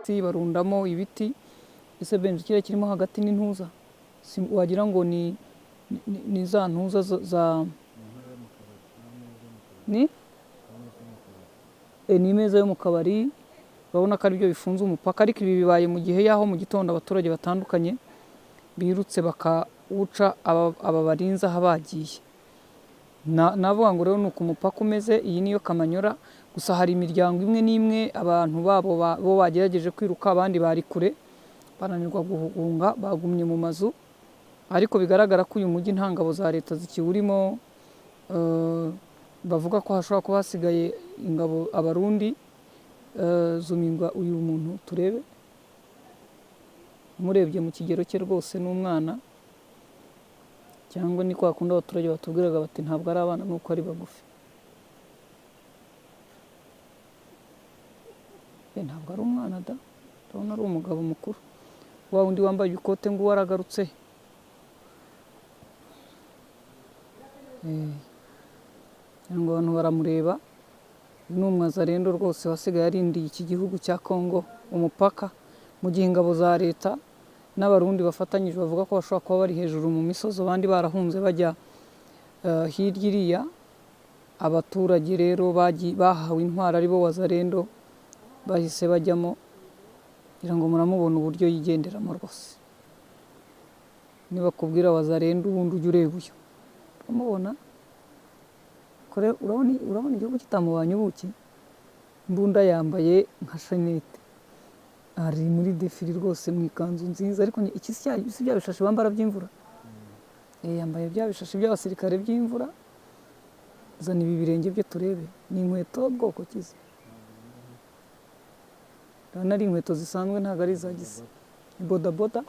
barundamo ibiti. Ese Benji kiriya kirimo hagati n'intuza wagira ngo ni za ntuza za ni imeza yo mu kabari. Urabona ko aribyo bifunze umupaka, ariko ibi bibaye mu gihe yaho mu gitondo abaturage batandukanye birutse bakawuca aba barinzi aho bagiye. Navuga ngo rero ni uko umupaka umeze. Iyi niyo Kamanyola, gusa hari imiryango imwe n'imwe abantu babo bo bagerageje kwiruka, abandi bari kure bananirwa guhunga bagumye mu mazu, ariko bigaragara ko uyu mujyi nta ngabo za leta zikiwurimo. Bavuga ko hashobora kuba hasigaye ingabo abarundi. Zumingwa uyu muntu turebe, murebye mu kigero cye rwose n'umwana, cyangwa ni kwa kundi abaturage batubwiraga bati ntabwo ari abana nuko ari bagufi. Ntabwo ari umwana da, ndabona ari umugabo mukuru. Wa undi wambaye ikote ngo waragarutse. Ngo abantu baramureba. Ni umwazarendo rwose wasigaye arindiye iki gihugu cya Kongo umupaka, mu gihe ingabo za leta n'abarundi bafatanyije bavuga ko bashobora kuba bari hejuru mu misozi, abandi barahunze bajya hirya iriya. Abaturage rero bahawe intwaro ari bo wazarendo bahise bajyamo, kugira ngo muramubona uburyo yigenderamo rwose. Niba kubwira wazarendo ubundi ujya ureba uyu uramubona. Urabona igihugu kitamubanye ubuki. Imbunda yambaye nka Shanete, ari muri defili rwose mu ikanzu nziza, ariko iki si bya bishashi bambara by'imvura. Yambaye bya bishashi by'abasirikare by'imvura. Zana ibi birenge bye turebe, ni inkweto bwoko kizi. Urabona ari inkweto zisanzwe ntabwo ari za gisi. Bodaboda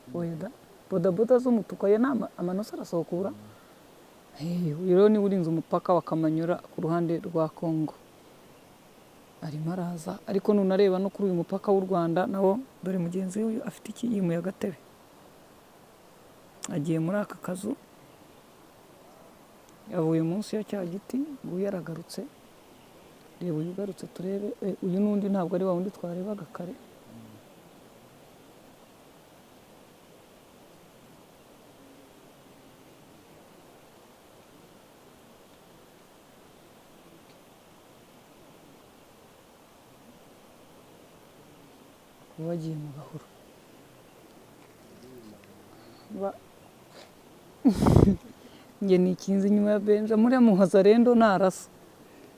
oya, bodaboda z'umutuku, aya ni amanosa arasohokura. Uyu rero niwe urinze umupaka wa Kamanyola ku ruhande rwa Kongo. Arimo araza, ariko nunareba no kuri uyu mupaka w'u Rwanda nawo dore mugenzi we afite iki, yimuye agatebe agiye muri aka kazu. Yavuye munsi ya cya giti, nguyu yaragarutse. Reba uyu ugarutse turebe. Uyu n'undi ntabwo ari wa wundi twarebaga kare. Bagiye mu gahuru. Nge nikinze inyuma ya Benja, muriya mu wazarendo narasa.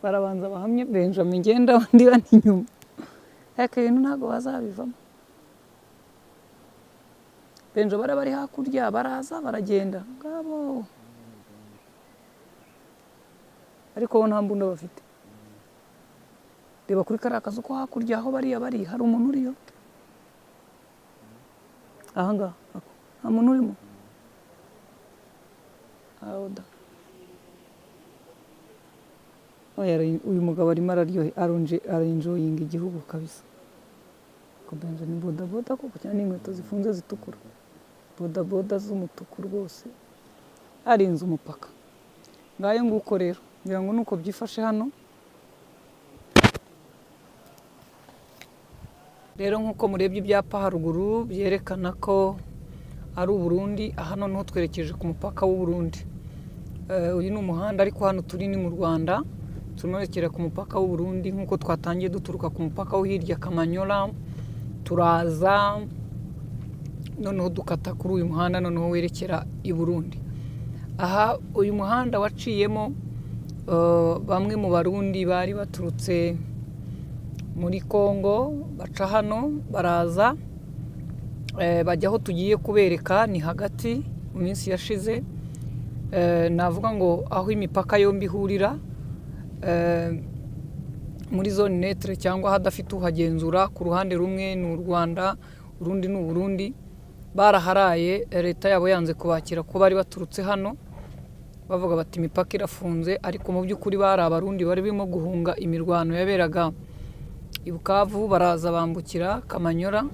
Barabanza bahamye Benjamin, ngenda ndi hano inyuma. Ariko ibintu ntabwo bazabivamo. Benja bari hakurya baraza baragenda ngabo, ariko bo nta mbunda bafite. Reba kuri kariya kazu ko hakurya aho bari hari umuntu uriyo. Ahanga nta muntu urimo. Aoda uyu mugabo arimo arenjoyinga igihugu kabisa. Ko Benja ni bodaboda koko cyane, inkweto zifunze zitukura, bodaboda z'umutuku rwose, arinze umupaka. Ngayo nguko rero ngira ngo nuko byifashe hano. Rero nkuko murebye ibyapa haruguru byerekana ko ari Uburundi. Aha noneho twerekeje ku mupaka w'u Burundi. Uyu ni umuhanda, ariko hano turi ni mu Rwanda, tumerekera ku mupaka w'u Burundi. Nkuko twatangiye duturuka ku mupaka wo hirya Kamanyola, turaza noneho dukata kuri uyu muhanda noneho werekera i Burundi. Aha uyu muhanda waciyemo bamwe mu Barundi bari baturutse muri Kongo, baca hano baraza bajya aho tugiye kubereka. Ni hagati mu minsi yashize, navuga ngo aho imipaka yombi ihurira, muri zone netre cyangwa hadafite uhagenzura. Ku ruhande rumwe ni u Rwanda, urundi ni Burundi. Baraharaye, leta yabo yanze kubakira ko bari baturutse hano, bavuga bati imipaka irafunze. Ariko mu by'ukuri bari Abarundi bari birimo guhunga imirwano yaberaga i Bukavu, baraza bambukira Kamanyola.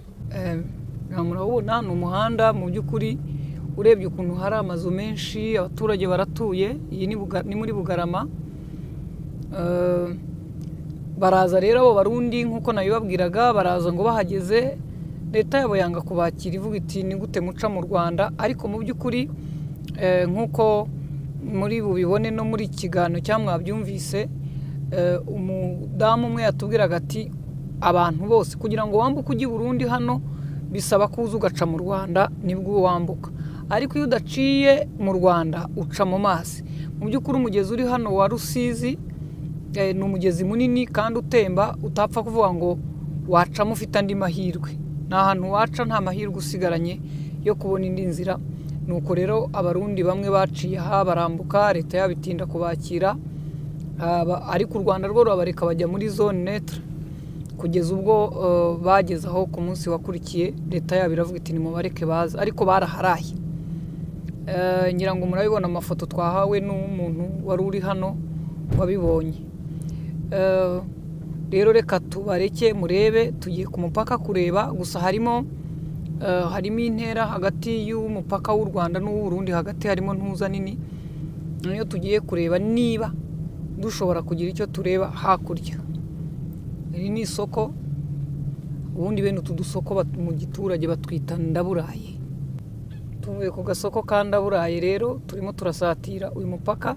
Murabona ni umuhanda mu by'ukuri, urebye ukuntu hari amazu menshi, abaturage baratuye. Iyi ni muri Bugarama. baraza rero abo barundi nk'uko nabibabwiraga, baraza ngo bahageze leta yabo yanga kubakira ivuga iti ni gute muca mu Rwanda. Ariko mu by'ukuri nk'uko muri bubibone no muri kiganiro cyangwa mwabyumvise, umudamu umwe yatubwiraga ati abantu bose kugira ngo wambuke ujye Burundi hano bisaba kuza ugaca mu Rwanda nibwo wambuka, ariko iyo udaciye mu Rwanda uca mu mazi. Mu by'ukuri umugezi uri hano wa Rusizi ni umugezi munini kandi utemba, utapfa kuvuga ngo wacamo ufite andi mahirwe. Ni ahantu waca nta mahirwe usigaranye yo kubona indi nzira. Nuko rero abarundi bamwe baciye aha barambuka, leta yabitinda kubakira, ariko u Rwanda rwo rubareka bajya muri zone neutre kugeza ubwo bageze aho ku munsi wakurikiye leta yabo iravuga iti nimubareke baza, ariko baraharaye. Ngira ngo murabibona amafoto twahawe n'umuntu wari uri hano wabibonye. Rero reka tubareke murebe, tugiye ku mupaka kureba, gusa harimo intera hagati y'umupaka w'u Rwanda n'uw'u Burundi, hagati harimo ntuza nini. Niyo tugiye kureba niba dushobora kugira icyo tureba hakurya. Iri ni isoko, ubundi bene utu dusoko mu giturage batwita ndaburaye. Tuvuye ku gasoko ka ndaburaye rero turimo turasatira uyu mupaka,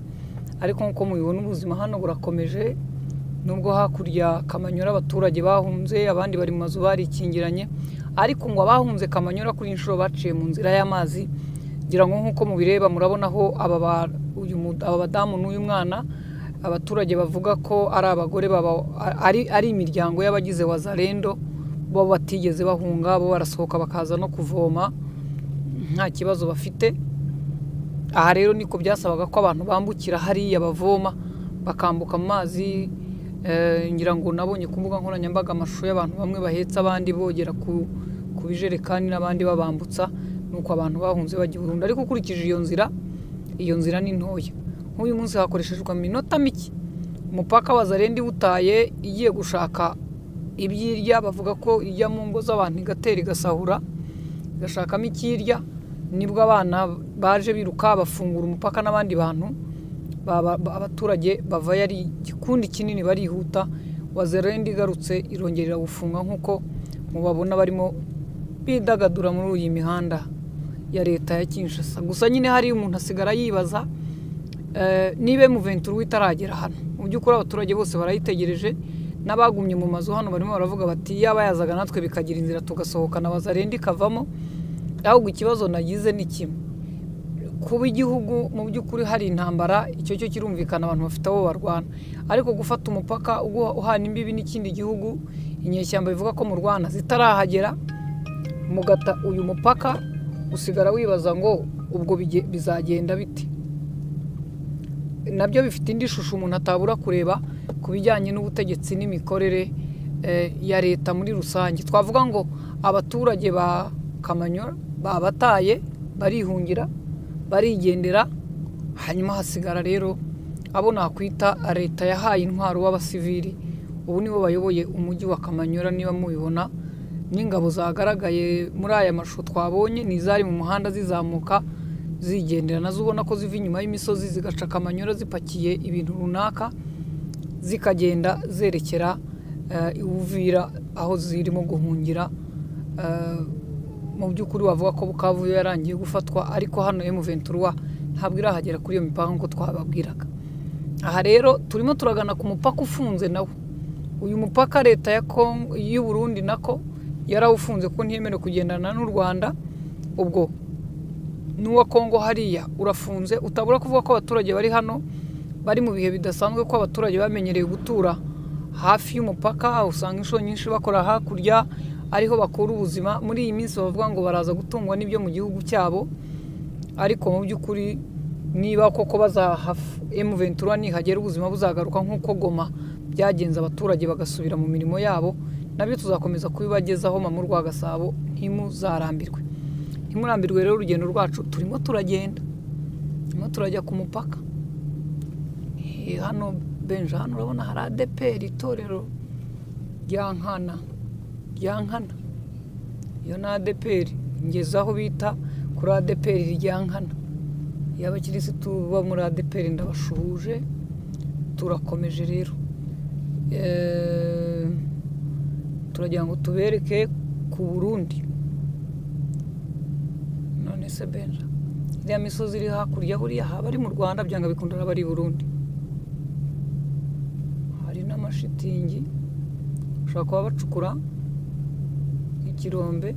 ariko nkuko mubibona ubuzima hano burakomeje. Nubwo hakurya Kamanyora abaturage bahunze, abandi bari mu mazu barikingiranye, ariko ngo abahunze Kamanyora kuri inshuro baciye mu nzira y'amazi. Ngira ngo nkuko mubireba murabona aho aba badamu n'uyu mwana, abaturage bavuga ko ari abagore ari imiryango y'abagize Wazalendo, bo batigeze bahunga, bo barasohoka bakaza no kuvoma nta kibazo bafite. Aha rero niko byasabaga ko abantu bambukira hariya bavoma bakambuka mu mazi. Ngira ngo nabonye ku mbuga nkoranyambaga amashusho y'abantu bamwe bahetse abandi bogera ku bijerekani n'abandi babambutsa, nuko abantu bahunze bajya Burundi. Ariko ukurikije iyo nzira ni ntoya. Nk'uyu munsi hakoreshejwe minota mike, umupaka wa Wazalendo butaye igiye gushaka ibyirya, bavuga ko ijya mu ngo z'abantu igatera igasahura igashakamo ikirya, nibwo abana baje biruka bafungura umupaka n'abandi bantu abaturage bava yari igikundi kinini barihuta. Wazalendo igarutse irongerera gufunga nk'uko mubabona barimo bidagadura muri iyi mihanda ya leta ya Kinshasa. Gusa nyine hari umuntu asigara yibaza nibe M23 itaragera hano. Mu by'ukuri abaturage bose barayitegereje, n'abagumye mu mazu hano barimo baravuga bati yaba yazaga natwe bikagira inzira tugasohoka na Wazalendo ikavamo. Ahubwo ikibazo nagize ni kimwe, kuba igihugu mu by'ukuri hari intambara, icyo cyo kirumvikana abantu bafite abo barwana, ariko gufata umupaka uhana imbibi n'ikindi gihugu, inyeshyamba bivuga ko mu Rwanda zitarahagera, mugata uyu mupaka usigara wibaza ngo ubwo bizagenda bite. Nabyo bifite indi shusho umuntu atabura kureba ku bijyanye n'ubutegetsi n'imikorere ya leta muri rusange. Twavuga ngo abaturage ba Kamanyora babataye barihungira barigendera, hanyuma hasigara rero abo nakwita leta yahaye intwaro w'abasivili. Ubu nibo bayoboye umujyi wa Kamanyora, niba mubibona n'ingabo zagaragaye muri aya mashusho twabonye, nizari mu muhanda zizamuka zigendera, nazo ubona ko ziva inyuma y'imisozi zigaca Kamanyora zipakiye ibintu runaka, zikagenda zerekera Uvira aho zirimo guhungira. Mu by'ukuri wavuga ko Bukavu yarangiye gufatwa, ariko hano M23 ntabwo irahagera kuri iyo mipaka nk'uko twababwiraga. Aha rero turimo turagana ku mupaka ufunze nawo. Uyu mupaka leta y'u Burundi nako yarawufunze ko ntiyemerewe kugendana n'u Rwanda. Ubwo n'uwa Kongo hariya urafunze. Utabura kuvuga ko abaturage bari hano bari mu bihe bidasanzwe, ko abaturage bamenyereye gutura hafi y'umupaka. Usanga inshuro nyinshi bakora hakurya ariho bakura ubuzima. Muri iyi minsi bavuga ngo baraza gutungwa n'ibyo mu gihugu cyabo, ariko mu by'ukuri niba koko M23 nihagera ubuzima buzagaruka nk'uko Goma byagenze, abaturage bagasubira mu mirimo yabo, nabyo tuzakomeza kubibagezaho. Mu rwa Gasabo ntimurambirwe rero urugendo rwacu. Turimo turajya ku mupaka. Hano Benja, hano urabona hari ADPR, itorero rya Nkana. Iyo na ADPR ngeze aho bita kuri ADPR rya Nkana. Y'abakirisitu bo muri ADPR ndabashuhuje. Turakomeje rero. turagira ngo tubereke ku Burundi. None se Benja, iriya misozi iri hakurya huriya haba ari mu Rwanda byanga bikunda haba ari i Burundi. Hari n'amashitingi ushobora kuba bacukura ikirombe